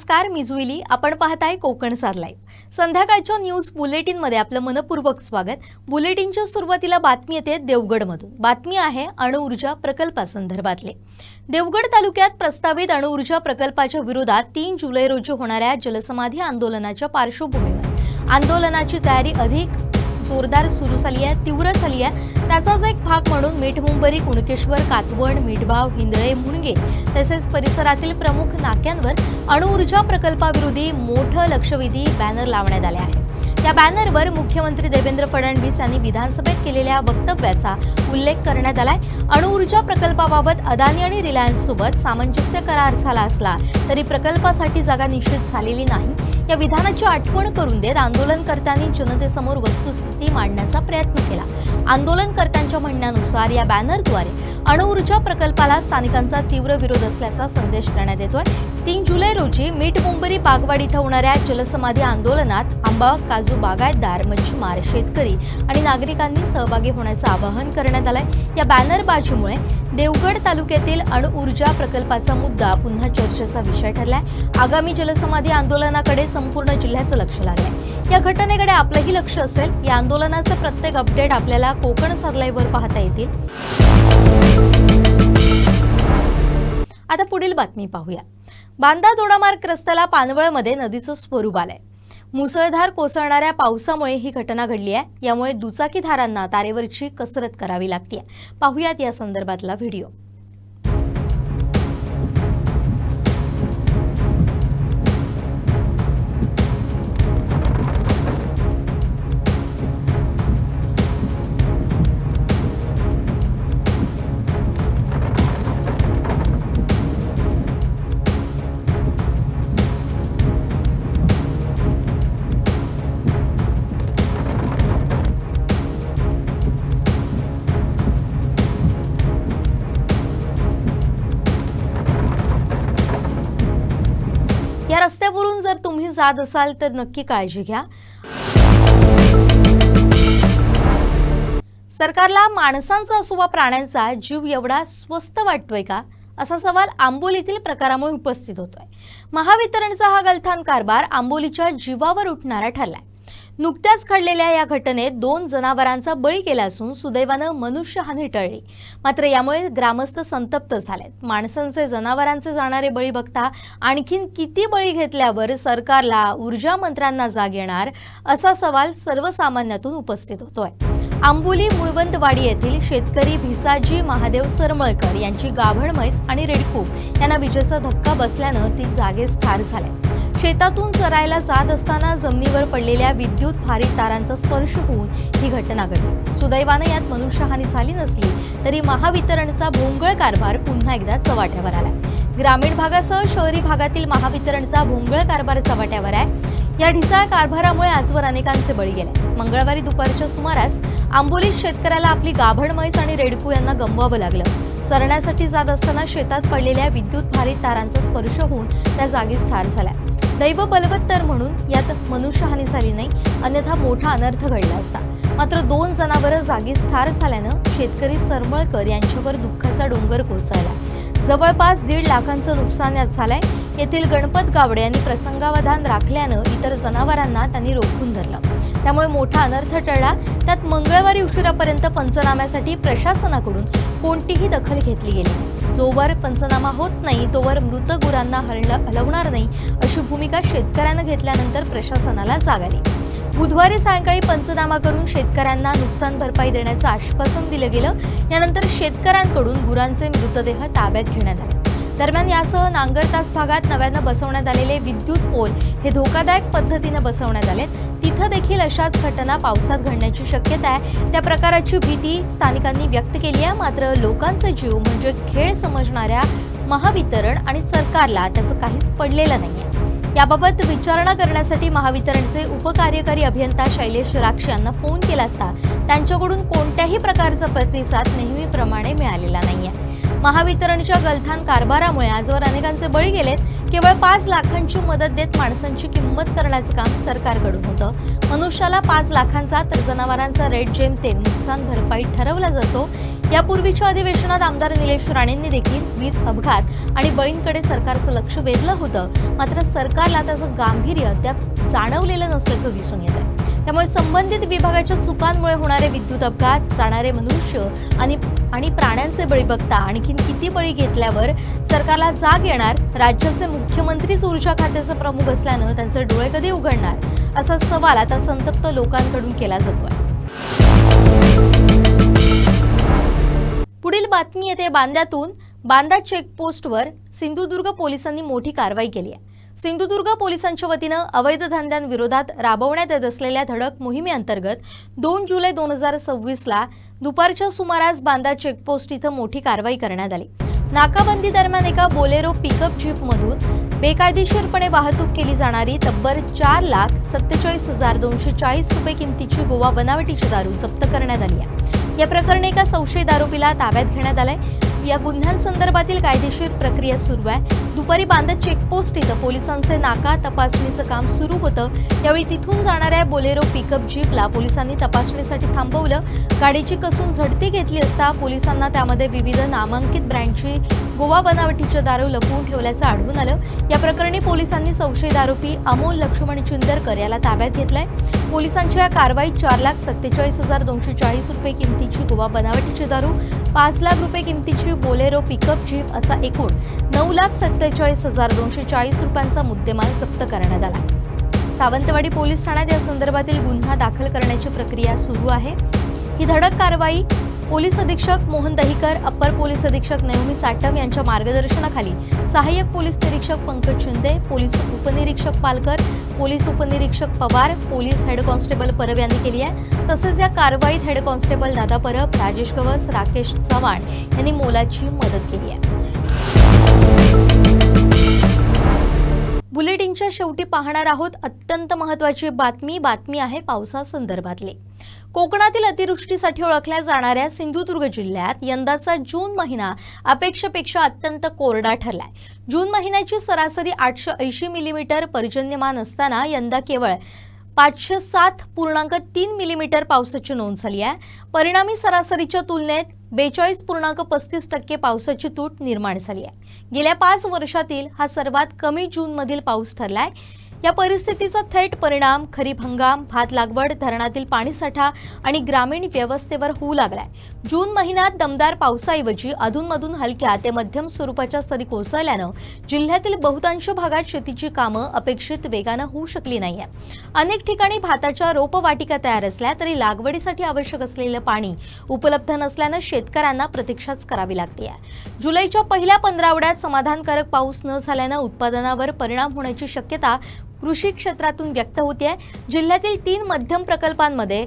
नमस्कार, मी जुईली. आपण पाहताय कोकण सार लाईव्ह. संध्याकाळच्या न्यूज बुलेटिनमध्ये आपलं मनपूर्वक स्वागत. बुलेटिनच्या सुरुवातीला बातमी येते देवगडमधून. बातमी आहे अणुऊर्जा प्रकल्पासंदर्भातले. देवगड तालुक्यात प्रस्तावित अणुऊर्जा प्रकल्पाच्या विरोधात 3 जुलै रोजी होणाऱ्या जलसमाधी आंदोलनाच्या पार्श्वभूमीवर आंदोलनाची तयारी अधिक जोरदार सुरू झाली आहे, तीव्र झाली आहे. त्याचाच एक भाग म्हणून मीठमुंबरी, कुणकेश्वर, कातवण, मिठभाव, हिंदळे, मुणगे तसेच परिसरातील प्रमुख नाक्यांवर अणुऊर्जा प्रकल्पाविरोधी मोठं लक्षवेधी बॅनर लावण्यात आले आहे. या बॅनरवर मुख्यमंत्री देवेंद्र फडणवीस यांनी विधानसभेत केलेल्या वक्तव्याचा उल्लेख करण्यात आलाय. अणुऊर्जा प्रकल्पाबाबत अदानी आणि रिलायन्स सोबत सामंजस्य करार झाला असला तरी प्रकल्पासाठी जागा निश्चित झालेली नाही, या विधानाची आठवण करून देत आंदोलनकर्त्यांनी जनतेसमोर वस्तुस्थिती मांडण्याचा प्रयत्न केला. आंदोलनकर्त्यांच्या म्हणण्यानुसार या बॅनरद्वारे अणुऊर्जा प्रकल्पाला स्थानिकांचा तीव्र विरोध असल्याचा संदेश देण्यात येतोय. 3 जुलै रोजी मीठमुंबरी, बागवाडी इथं होणाऱ्या जलसमाधी आंदोलनात आंबा, काजू बागायतदार, मच्छीमार, शेतकरी आणि नागरिकांनी सहभागी होण्याचं आवाहन करण्यात आलंय. या बॅनरबाजीमुळे देवगड तालुक्यातील अणुऊर्जा प्रकल्पाचा मुद्दा पुन्हा चर्चेचा विषय ठरलाय. आगामी जलसमाधी आंदोलनाकडे संपूर्ण जिल्ह्याचं लक्ष लागलंय. या घटनेकडे आपलंही लक्ष असेल. या आंदोलनाचे प्रत्येक अपडेट आपल्याला कोकण सार लाईव्हवर पाहता येतील. आता पुढील बातमी पाहूया. बांदा दोडामार्ग रस्त्याला पानवळमध्ये नदीचं स्वरूप आलंय. मुसळधार कोसळणाऱ्या पावसामुळे ही घटना घडली आहे. यामुळे दुचाकीधारांना तारेवरची कसरत करावी लागते. पाहूयात या संदर्भातला व्हिडिओ. या रस्त्यावरून जर तुम्ही जात असाल तर नक्की काळजी घ्या. सरकारला माणसांचा असो वा प्राण्यांचा जीव एवढा स्वस्त वाटतोय का, असा सवाल आंबोलीतील प्रकारामुळे उपस्थित होतोय. महावितरणचा हा गलथान कारभार आंबोलीच्या जीवावर उठणारा ठरलाय. नुकत्याच घडलेल्या या घटनेत 2 जनावरांचा बळी गेला असून सुदैवानं मनुष्यहानी टळली. मात्र यामुळे ग्रामस्थ संतप्त झालेत. माणसांचे जनावरांचे जाणारे बळी बघता आणखीन किती बळी घेतल्यावर सरकारला, ऊर्जा मंत्र्यांना जाग येणार, असा सवाल सर्वसामान्यातून उपस्थित होतोय. आंबोली मुळवंतवाडी येथील शेतकरी भिसाजी महादेव सरमळकर यांची गाभण म्हैस आणि रेडकू यांना विजेचा धक्का बसल्यानं ती जागेच ठार झाले. शेतातून चरायला जात असताना जमिनीवर पडलेल्या विद्युत भारित तारांचा स्पर्श होऊन ही घटना घडली. सुदैवानं यात मनुष्यहानी झाली नसली तरी महावितरणचा भोंगळ कारभार पुन्हा एकदा चव्हाट्यावर आला. ग्रामीण भागासह शहरी भागातील महावितरणचा भोंगळ कारभार चव्हाट्यावर आहे. या ढिसाळ कारभारामुळे आजवर अनेकांचे बळी गेले. मंगळवारी दुपारच्या सुमारास आंबोलीत शेतकऱ्याला आपली गाभण म्हैस आणि रेडकू यांना गमवावं लागलं. चरण्यासाठी जात असताना शेतात पडलेल्या विद्युत भारित तारांचा स्पर्श होऊन त्या जागीच ठार झाल्या. दैव बलवत्तर म्हणून यात मनुष्यहानी झाली नाही, अन्यथा मोठा अनर्थ घडला असता. मात्र 2 जनावरं जागीच ठार झाल्यानं शेतकरी सरमळकर यांच्यावर दुःखाचा डोंगर कोसळला. जवळपास 1.5 लाखांचं नुकसान यात झालंय. येथील गणपत गावडे यांनी प्रसंगावधान राखल्यानं इतर जनावरांना त्यांनी रोखून धरलं. त्यामुळे मोठा अनर्थ टळला. त्यात मंगळवारी उशिरापर्यंत पंचनाम्यासाठी प्रशासनाकडून कोणतीही दखल घेतली गेली नाही. जोवर पंचनामा होत नाही तोवर मृत गुरांना हलवणार नाही, अशी भूमिका शेतकऱ्यांना घेतल्यानंतर प्रशासनाला जाग आली. बुधवारी सायंकाळी पंचनामा करून शेतकऱ्यांना नुकसान भरपाई देण्याचं आश्वासन दिलं गेलं. यानंतर शेतकऱ्यांकडून गुरांचे मृतदेह ताब्यात घेण्यात आले. दरम्यान यासह नांगरतास भागात नव्यानं बसवण्यात आलेले विद्युत पोल हे धोकादायक पद्धतीनं बसवण्यात आले. तिथं देखील अशाच घटना पावसात घडण्याची शक्यता आहे. त्या प्रकाराची भीती स्थानिकांनी व्यक्त केली आहे. मात्र लोकांचे जीव म्हणजे खेळ समजणाऱ्या महावितरण आणि सरकारला त्याचं काहीच पडलेलं नाहीये. याबाबत विचारणा करण्यासाठी महावितरणचे उपकार्यकारी अभियंता शैलेश राक्ष यांना फोन केला असता त्यांच्याकडून कोणत्याही प्रकारचा प्रतिसाद नेहमीप्रमाणे मिळालेला नाहीये. महावितरणच्या गलथान कारभारामुळे आजवर अनेकांचे बळी गेलेत. केवळ 5 लाखांची मदत देत माणसांची किंमत करण्याचं काम सरकारकडून होतं. मनुष्याला 5 लाखांचा तर जनावरांचा रेट जेमतेम नुकसान भरपाई ठरवला जातो. यापूर्वीच्या अधिवेशनात आमदार निलेश राणेंनी देखील वीज अपघात आणि बळींकडे सरकारचं लक्ष वेधलं होतं, मात्र सरकारला त्याचं गांभीर्य अद्याप जाणवलेलं नसल्याचं दिसून येत आहे। त्यामुळे संबंधित विभागाच्या चुकांमुळे होणारे विद्युत अपघात, जाणारे मनुष्य आणि प्राण्यांचे बळी बघता आणखीन किती बळी घेतल्यावर सरकारला जाग येणार? राज्याचे मुख्यमंत्रीच ऊर्जा खात्याचे प्रमुख असल्यानं त्यांचे डोळे कधी उघडणार, असा सवाल आता संतप्त लोकांकडून केला जातोय। पुढील बातमी येते बांद्यातून। बांदा चेकपोस्टवर सिंधुदुर्ग पोलिसांनी मोठी कारवाई केली आहे। सिंधुदुर्ग पोलिसांच्या वतीनं अवैध धंद्यांविरोधात राबवण्यात येत असलेल्या धडक मोहिमेअंतर्गत 2 जुलै 2026ला दुपारच्या सुमारास बांदा चेकपोस्ट इथं मोठी कारवाई करण्यात आली। नाकाबंदी दरम्यान एका बोलेरो पिकअप जीपमधून बेकायदेशीरपणे वाहतूक केली जाणारी तब्बल 4,47,240 रुपये किमतीची गोवा बनावटीची दारू जप्त करण्यात आली आहे। या प्रकरणी एका संशयित आरोपीला ताब्यात घेण्यात आलंय। या गुन्ह्यांसंदर्भातील कायदेशीर प्रक्रिया सुरू आहे। दुपारी बांदा चेकपोस्ट इथं पोलिसांचे नाका तपासणीचं काम सुरू होतं। यावेळी तिथून जाणाऱ्या बोलेरो पिकअप जीपला पोलिसांनी तपासणीसाठी थांबवलं। गाडीची कसून झडती घेतली असता पोलिसांना त्यामध्ये विविध नामांकित ब्रँडची गोवा बनावटीची दारू लपवून ठेवल्याचं आढळून आलं। या प्रकरणी पोलिसांनी संशयित आरोपी अमोल लक्ष्मण चिंदरकर याला ताब्यात घेतलंय। पोलिसांच्या या कारवाईत 4,47,240 रुपये किमतीची गोवा बनावटीची दारू, 5 लाख रुपये किमतीची बोलेरो पिकअप जीप असा एकूण 9,47,240 रुपयांचा मुद्देमाल जप्त करण्यात आला। सावंतवाडी पोलीस ठाण्यात या संदर्भातील गुन्हा दाखल करण्याची प्रक्रिया सुरू आहे। ही धडक कारवाई पोलीस अधीक्षक मोहन दहिकर, अप्पर पोलीस अधीक्षक नयोमी साटम यांच्या मार्गदर्शनाखाली सहाय्यक पोलीस निरीक्षक पंकज शिंदे, पोलीस उपनिरीक्षक पालकर, पोलीस उपनिरीक्षक Pawar, police head constable Parab यांनी केली आहे। तसेच या कारवाईत हेड कॉन्स्टेबल दादा परब, राजेश गवस, राकेश चव्हाण यांनी मोलाची मदत केली आहे। बुलेटिनच्या शेवटी पाहणार आहोत अत्यंत महत्त्वाची बातमी आहे पावसासंदर्भातली। कोकणातील अतिवृष्टीसाठी ओळखल्या जाणाऱ्या सिंधुदुर्ग जिल्ह्यात यंदाचा जून महिना अपेक्षेपेक्षा अत्यंत कोरडा ठरलाय। जून महिन्याची सरासरी 880 मिलीमीटर पर्जन्यमान असताना यंदा केवळ 507.3 मिलीमीटर पावसाची नोंद झाली आहे। परिणामी सरासरीच्या तुलनेत 42.35% पावसाची तूट निर्माण झाली आहे। गेल्या 5 वर्षातील हा सर्वात कमी जूनमधील पाऊस ठरलाय। या परिस्थितीचा थेट परिणाम खरीप हंगाम, भात लागवड, धरणातील पाणीसाठा आणि ग्रामीण व्यवस्थेवर होऊ लागलाय। जून महिन्यात दमदार पावसाऐवजी अधूनमधून हलक्या ते मध्यम स्वरूपाच्या सरी कोसळल्यानं जिल्ह्यातील बहुतांश भागात शेतीची कामं अपेक्षित वेगानं होऊ शकली नाहीये। अनेक ठिकाणी भाताच्या रोपवाटिका तयार असल्या तरी लागवडीसाठी आवश्यक असलेलं पाणी उपलब्ध नसल्यानं शेतकऱ्यांना प्रतीक्षाच करावी लागते। जुलैच्या पहिल्या 15 आठवड्यात समाधानकारक पाऊस न झाल्यानं उत्पादनावर परिणाम होण्याची शक्यता कृषी क्षेत्रातून व्यक्त होते। जिल्ह्यातील 3 मध्यम प्रकल्पांमध्ये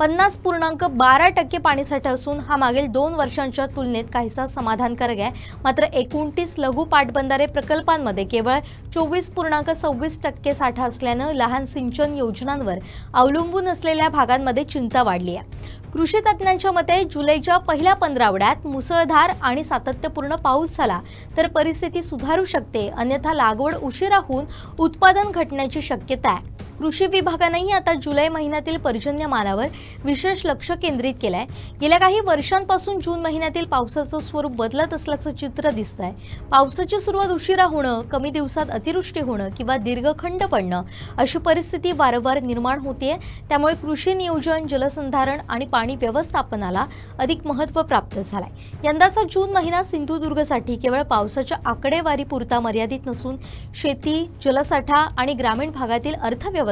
50.12% पाणीसाठा असून हा मागील 2 वर्षांच्या तुलनेत काहीसा समाधानकारक आहे। मात्र 29 लघु पाटबंधारे प्रकल्पांमध्ये केवळ 24.26% साठा असल्यानं लहान सिंचन योजनांवर अवलंबून असलेल्या भागांमध्ये चिंता वाढली आहे। कृषी तज्ज्ञांच्या मते जुलैच्या पहिल्या 15 आठवड्यात मुसळधार आणि सातत्यपूर्ण पाऊस झाला तर परिस्थिती सुधारू शकते, अन्यथा लागवड उशिरा होऊन उत्पादन घटण्याची शक्यता आहे। कृषी विभागानेही आता जुलै महिन्यातील पर्जन्यमानावर विशेष लक्ष केंद्रित केलंय। गेल्या काही वर्षांपासून जून महिन्यातील पावसाचं स्वरूप बदलत असल्याचं चित्र दिसतंय। पावसाची सुरुवात उशिरा होणं, कमी दिवसात अतिवृष्टी होणं किंवा दीर्घखंड पडणं अशी परिस्थिती वारंवार निर्माण होते। त्यामुळे कृषी नियोजन, जलसंधारण आणि पाणी व्यवस्थापनाला अधिक महत्त्व प्राप्त झालंय। यंदाचा जून महिना सिंधुदुर्गसाठी केवळ पावसाच्या आकडेवारीपुरता मर्यादित नसून शेती, जलसाठा आणि ग्रामीण भागातील अर्थव्यवस्थेला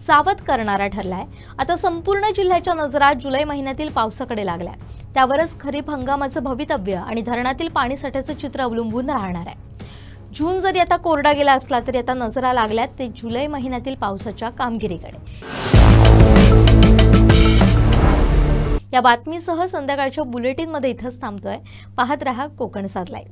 सावध करणारा ठरलाय। आता संपूर्ण जिल्ह्याच्या नजरा जुलै महिन्यातील पावसाकडे लागल्या। त्यावरच खरीप हंगामाचं भवितव्य आणि धरणातील पाणीसाठ्याचं चित्र अवलंबून राहणार आहे। जून जरी आता कोरडा गेला असला तरी आता नजरा लागल्यात ते जुलै महिन्यातील पावसाच्या कामगिरीकडे। या बातमीसह संध्याकाळच्या बुलेटिनमध्ये इथंच थांबतोय। पाहत रहा कोकण सात लाईव्ह।